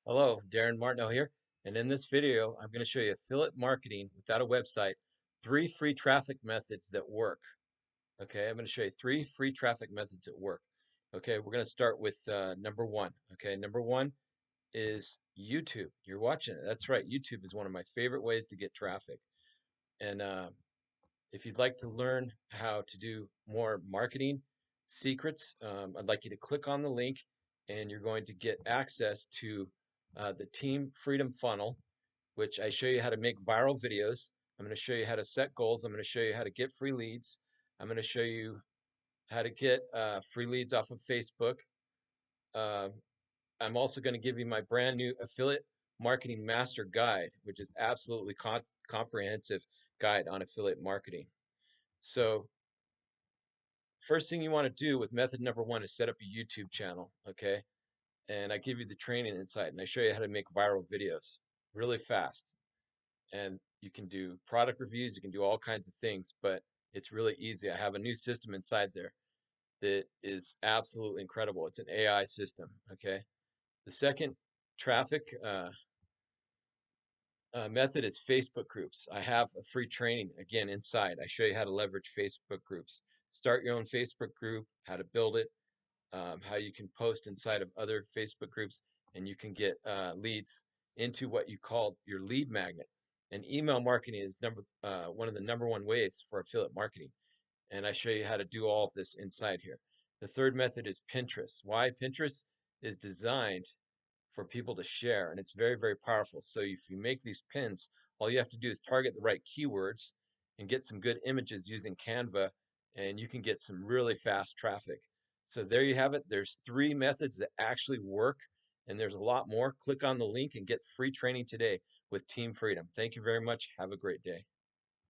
Hello, Darren Martineau here, and in this video, I'm going to show you affiliate marketing without a website, 3 free traffic methods that work. Okay, I'm going to show you 3 free traffic methods that work. Okay, we're going to start with number one. Okay, number one is YouTube. You're watching it. That's right. YouTube is one of my favorite ways to get traffic. And if you'd like to learn how to do more marketing secrets, I'd like you to click on the link and you're going to get access to the Team Freedom Funnel, which I show you how to make viral videos. I'm going to show you how to set goals. I'm going to show you how to get free leads. I'm going to show you how to get free leads off of Facebook. Uh, I'm also going to give you my brand new affiliate marketing master guide, which is absolutely comprehensive guide on affiliate marketing. So first thing you want to do with method number one is set up a YouTube channel, okay? And I give you the training inside and I show you how to make viral videos really fast. And you can do product reviews, you can do all kinds of things, but it's really easy. I have a new system inside there that is absolutely incredible. It's an AI system, okay? The second traffic method is Facebook groups. I have a free training again inside. I show you how to leverage Facebook groups. Start your own Facebook group, how to build it, how you can post inside of other Facebook groups, and you can get leads into what you call your lead magnet. And email marketing is one of the number one ways for affiliate marketing. And I show you how to do all of this inside here. The third method is Pinterest. Why? Pinterest is designed for people to share, and it's very, very powerful. So if you make these pins, all you have to do is target the right keywords and get some good images using Canva, and you can get some really fast traffic. So there you have it. There's 3 methods that actually work, and there's a lot more. Click on the link and get free training today with Team Freedom. Thank you very much. Have a great day.